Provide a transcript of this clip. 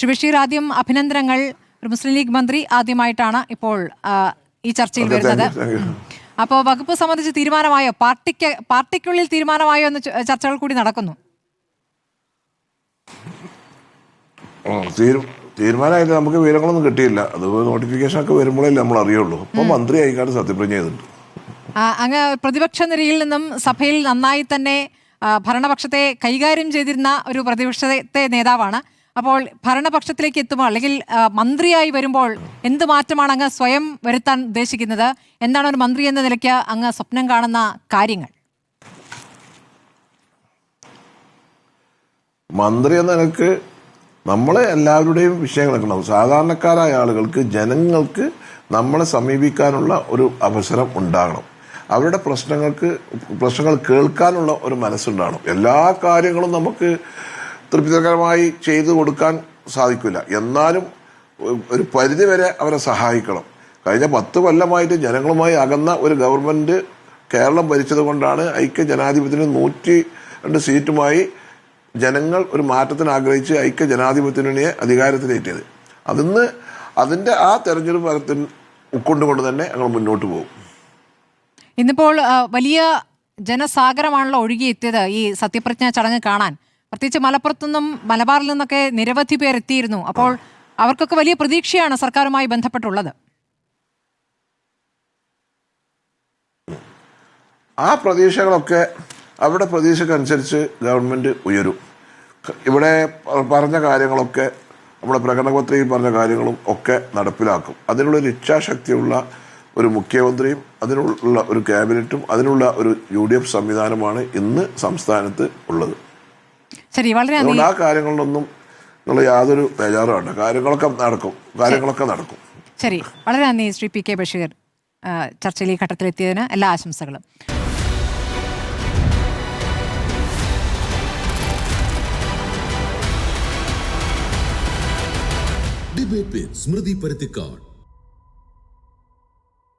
ശ്രീ ബഷീർ, ആദ്യം അഭിനന്ദനങ്ങൾ. ഒരു മുസ്ലിം ലീഗ് മന്ത്രി ആദ്യമായിട്ടാണ് ഇപ്പോൾ ഈ ചർച്ചയിൽ വരുന്നത്. അപ്പോൾ വകുപ്പ് സംബന്ധിച്ച് തീരുമാനമായോ? പാർട്ടിക്കുള്ളിൽ തീരുമാനമായോ എന്ന് ചർച്ചകൾ കൂടി നടക്കുന്നു. തീരുമാനമായിട്ട് നമുക്ക് വിവരങ്ങളൊന്നും കിട്ടിയില്ല. അത് നോട്ടിഫിക്കേഷൻ ഒക്കെ വരുമ്പോഴല്ലേ നമ്മൾ അറിയുള്ളൂ. അപ്പോൾ മന്ത്രി ആയിക്കാണ്ട് സത്യപ്രതിജ്ഞ ചെയ്തിട്ടുണ്ട്. അങ്ങ് പ്രതിപക്ഷ നിരയിൽ നിന്നും സഭയിൽ നന്നായി തന്നെ ഭരണപക്ഷത്തെ കൈകാര്യം ചെയ്തിരുന്ന ഒരു പ്രതിപക്ഷത്തെ നേതാവാണ്. അപ്പോൾ ഭരണപക്ഷത്തിലേക്ക് എത്തുമ്പോൾ അല്ലെങ്കിൽ മന്ത്രിയായി വരുമ്പോൾ എന്ത് മാറ്റമാണ് അങ്ങ് സ്വയം വരുത്താൻ ഉദ്ദേശിക്കുന്നത്? എന്താണ് ഒരു മന്ത്രി എന്ന നിലയ്ക്ക് അങ്ങ് സ്വപ്നം കാണുന്ന കാര്യങ്ങൾ? മന്ത്രി എന്ന നിലക്ക് നമ്മളെ എല്ലാവരുടെയും വിഷയങ്ങളൊക്കെ ഉണ്ടാവും. സാധാരണക്കാരായ ആളുകൾക്ക്, ജനങ്ങൾക്ക് നമ്മളെ സമീപിക്കാനുള്ള ഒരു അവസരം ഉണ്ടാകണം. അവരുടെ പ്രശ്നങ്ങൾ കേൾക്കാനുള്ള ഒരു മനസ്സുണ്ടാകണം. എല്ലാ കാര്യങ്ങളും നമുക്ക് തൃപ്തികരമായി ചെയ്തു കൊടുക്കാൻ സാധിക്കില്ല. എന്നാലും ഒരു പരിധിവരെ അവരെ സഹായിക്കണം. കഴിഞ്ഞ 10 കൊല്ലമായിട്ട് ജനങ്ങളുമായി അകന്ന ഒരു ഗവൺമെന്റ് കേരളം ഭരിച്ചത് കൊണ്ടാണ് ഐക്യ ജനാധിപത്യത്തിന് 102 സീറ്റുമായി ജനങ്ങൾ ഒരു മാറ്റത്തിന് ആഗ്രഹിച്ച് ഐക്യ ജനാധിപത്യത്തിനെ അധികാരത്തിലേറ്റിയത്. അതിന്റെ ആ തെരഞ്ഞെടുപ്പ് ഫലത്തിൽ ഉൾക്കൊണ്ടുകൊണ്ട് തന്നെ ഞങ്ങൾ മുന്നോട്ട് പോകും. ഇന്നിപ്പോൾ വലിയ ജനസാഗരമാണല്ലോ ഒഴുകിയെത്തിയത് ഈ സത്യപ്രതിജ്ഞ ചടങ്ങ് കാണാൻ. പ്രത്യേകിച്ച് മലപ്പുറത്തുനിന്നും മലബാറിൽ നിന്നൊക്കെ നിരവധി പേർ എത്തിയിരുന്നു. അപ്പോൾ അവർക്കൊക്കെ വലിയ പ്രതീക്ഷയാണ് സർക്കാരുമായി ബന്ധപ്പെട്ടുള്ളത്. ആ പ്രതീക്ഷകളൊക്കെ അവരുടെ പ്രതീക്ഷക്കനുസരിച്ച് ഗവൺമെന്റ് ഉയരും. ഇവിടെ പറഞ്ഞ കാര്യങ്ങളൊക്കെ, നമ്മുടെ പ്രകടനപത്രികയിൽ പറഞ്ഞ കാര്യങ്ങളും ഒക്കെ നടപ്പിലാക്കും. അതിനുള്ളൊരു ഇച്ഛാശക്തിയുള്ള ഒരു മുഖ്യമന്ത്രിയും അതിനുള്ള ഒരു ക്യാബിനറ്റും അതിനുള്ള ഒരു UDF സംവിധാനമാണ് ഇന്ന് സംസ്ഥാനത്ത് ഉള്ളത്. ശരി, വളരെ അതുകൊണ്ട് ആ കാര്യങ്ങളിലൊന്നും യാതൊരു ബേജാറും വേണ്ട. കാര്യങ്ങളൊക്കെ നടക്കും. ശരി, വളരെ നന്ദി ശ്രീ PK ബഷീർ. ചർച്ചയിൽ ഈ ഘട്ടത്തിലെത്തിയതിന് എല്ലാ ആശംസകളും. ഡിബേറ്റ് വിത്ത് സ്മൃതി പരുത്തിക്കാട്.